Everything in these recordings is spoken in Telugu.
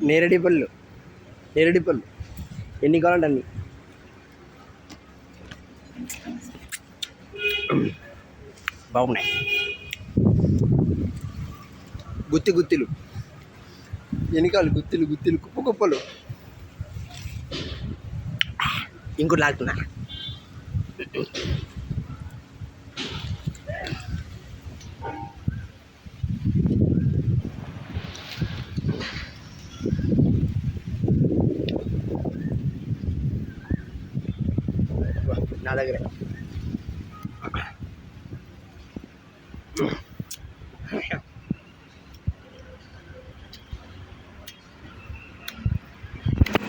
నేరేడి పళ్ళు ఎన్ని కావాలంటే అన్ని. బాగున్నాయి. గుత్తిలు ఎన్నికాలు గుత్తిలు కుప్పలు. ఇంకోటి లాగుతున్నా. నా దగ్గరే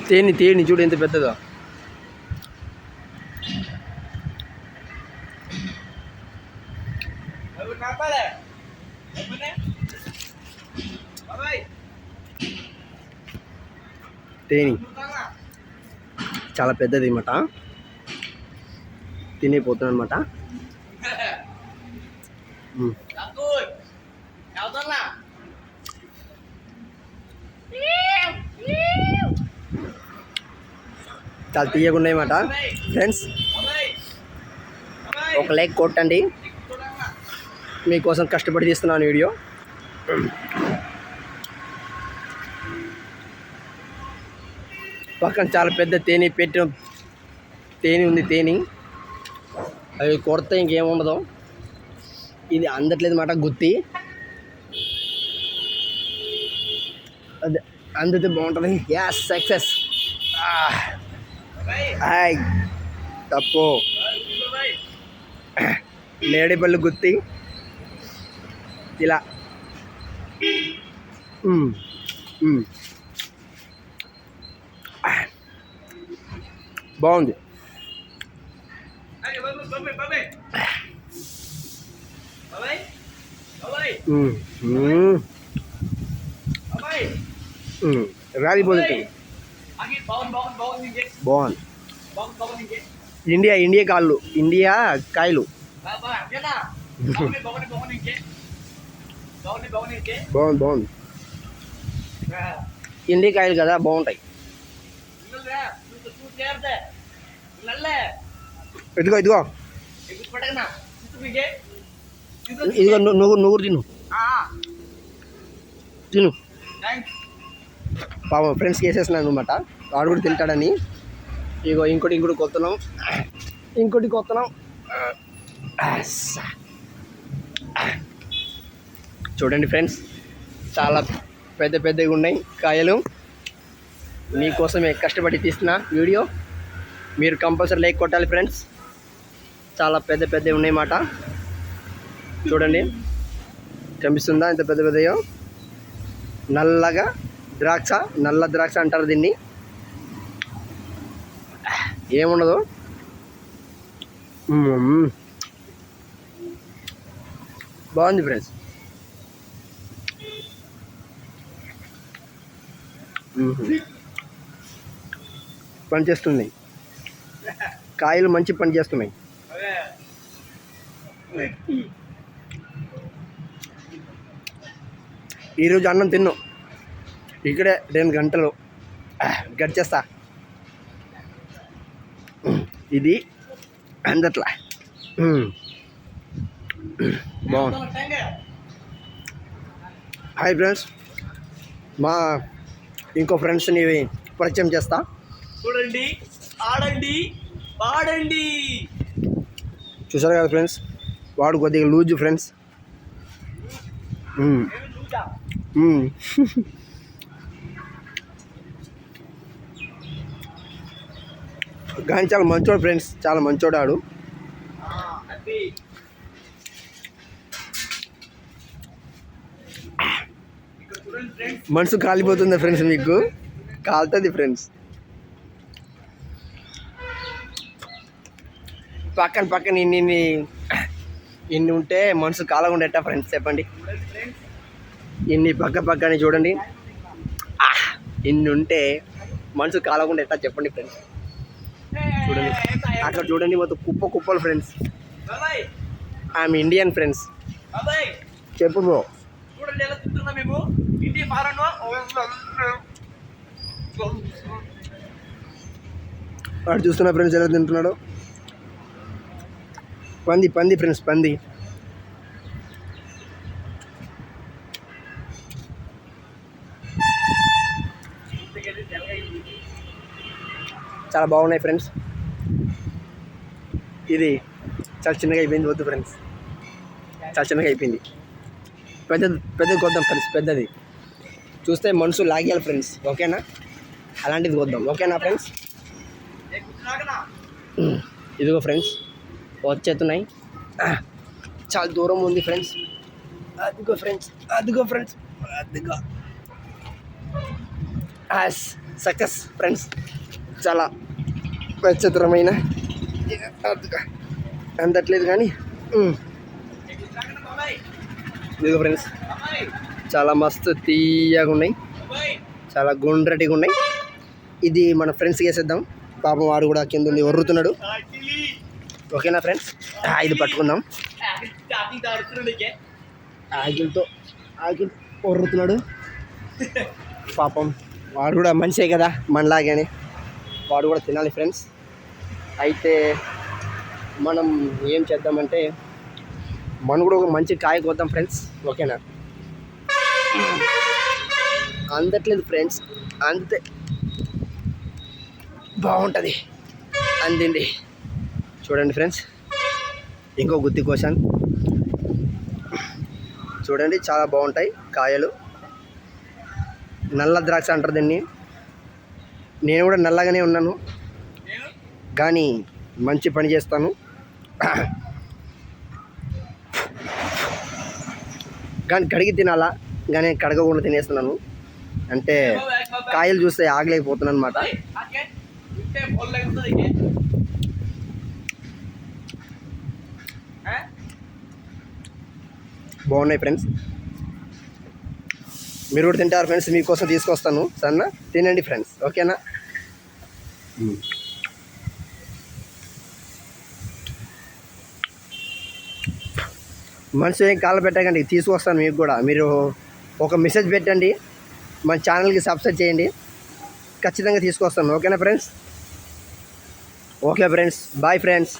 తేనె చూడు ఎంత పెద్దదో. తేనె చాలా పెద్దది అన్నమాట. తినేపోతుంది అనమాట. చాలా తీయగా ఉన్నాయన్నమాట. ఫ్రెండ్స్ ఒక లైక్ కొట్టండి, మీకోసం కష్టపడి తీస్తున్నాను వీడియో. పక్కన చాలా పెద్ద తేనె ఉంది. అవి కొడితే ఇంకేముండదు. ఇది అందట్లేదు మాట. గుత్తి అది అందితే బాగుంటుంది. As success. హాయ్ తప్పు. నేరేడిపళ్ళు గుత్తి ఇలా బాగుంది. రాలిపోతుంది. బాగుంది. ఇండియా కాయలు బాగుంది. ఇండియా కాయలు కదా, బాగుంటాయి. ఇదిగో నువ్వు తిను. పాపం ఫ్రెండ్స్కి వేసేస్తున్నాను అనమాట, వాడు కూడా తింటాడని. ఇగో ఇంకోటి కొత్తనాం. చూడండి ఫ్రెండ్స్, చాలా పెద్దగా ఉన్నాయి కాయలు. మీకోసమే కష్టపడి తీస్తున్న వీడియో. మీరు కంపల్సరీ లైక్ కొట్టాలి ఫ్రెండ్స్. చాలా పెద్దవి ఉన్నాయన్నమాట. చూడండి, కనిపిస్తుందా ఎంత పెద్దయో. నల్ల ద్రాక్ష అంటారు దీన్ని. ఏముండదు. బాగుంది ఫ్రెండ్స్. పనిచేస్తుంది. కాయలు మంచి పని చేస్తున్నాయి. ఈరోజు అన్నం తిన్నాం ఇక్కడే 2 గంటలు గడిచేస్తా. ఇది అందట్లా బాగుంది. హాయ్ ఫ్రెండ్స్, మా ఇంకో ఫ్రెండ్స్ని పరిచయం చేస్తా. చూడండి, ఆడండి, పాడండి. చూసారు కదా ఫ్రెండ్స్, వాడు కొద్దిగా లూజు ఫ్రెండ్స్. కానీ చాలా మంచోడు ఫ్రెండ్స్, చాలా మంచోడు ఆడు. మనసు కాలిపోతుందా ఫ్రెండ్స్? మీకు కాలుతుంది ఫ్రెండ్స్. పక్కన ఇన్ని ఉంటే మనసు కాలకుండా ఎట్టా ఫ్రెండ్స్ చెప్పండి. ఇన్ని పక్కనే చూడండి, ఇన్ని ఉంటే మనసు కాలకుండా ఎట్టా చెప్పండి ఫ్రెండ్స్. చూడండి అక్కడ చూడండి, మొత్తం కుప్పలు ఫ్రెండ్స్. I'm Indian friends. చెప్పు బ్రో. వాడు చూస్తున్న ఫ్రెండ్స్ ఎలా తింటున్నాడు. పంది పంది ఫ్రెండ్స్, పంది. చాలా బాగున్నాయి ఫ్రెండ్స్. ఇది చాలా చిన్నగా అయిపోయింది, వద్దు ఫ్రెండ్స్. చాలా చిన్నగా అయిపోయింది. పెద్దది కొద్దాం ఫ్రెండ్స్, పెద్దది చూస్తే మనసు లాగేయాలి ఫ్రెండ్స్, ఓకేనా? అలాంటిది కొద్దాం, ఓకేనా ఫ్రెండ్స్? ఇదిగో ఫ్రెండ్స్ వచ్చేస్తున్నాయి. చాలా దూరం ఉంది ఫ్రెండ్స్. అదిగో ఫ్రెండ్స్, అదిగో ఫ్రెండ్స్, అదిగో. Success friends. చాలా విచిత్రమైన అందట్లేదు కానీ ఇదిగో ఫ్రెండ్స్ చాలా మస్తు తీయగా ఉన్నాయి, చాలా గుండ్రటిగా ఉన్నాయి. ఇది మన ఫ్రెండ్స్కి వేసేద్దాం. పాపం వాడు కూడా కింద ఉండి ఒర్రుతున్నాడు, ఓకేనా ఫ్రెండ్స్? ఇది పట్టుకుందాం. ఆగిల్తో ఒర్రుతున్నాడు పాపం. వాడు కూడా మనిషే కదా మనలాగానే, వాడు కూడా తినాలి ఫ్రెండ్స్. అయితే మనం ఏం చేద్దామంటే మనం కూడా ఒక మంచి కాయ కోద్దాం ఫ్రెండ్స్, ఓకేనా? అందట్లేదు ఫ్రెండ్స్, అంతే బాగుంటుంది. అందింది చూడండి ఫ్రెండ్స్. ఇంకో గుత్తి కోసాను చూడండి, చాలా బాగుంటాయి కాయలు. నల్ల ద్రాక్ష అంటారు దీన్ని. నేను కూడా నల్లగానే ఉన్నాను కానీ మంచి పని చేస్తాను. కానీ కడిగి తినాలా, కానీ కడగకుండా తినేస్తున్నాను. అంటే కాయలు చూస్తే ఆగలేకపోతున్నాను అనమాట. బాగున్నాయి ఫ్రెండ్స్, మీరు కూడా తింటారు ఫ్రెండ్స్. మీకోసం తీసుకొస్తాను, సరేనా? తినండి ఫ్రెండ్స్, ఓకేనా? మనసు ఏం కాళ్ళు పెట్టకండి, తీసుకొస్తాను మీకు కూడా. మీరు ఒక మెసేజ్ పెట్టండి, మన ఛానల్కి సబ్స్క్రైబ్ చేయండి, ఖచ్చితంగా తీసుకొస్తాను, ఓకేనా friends? Okay friends, bye friends.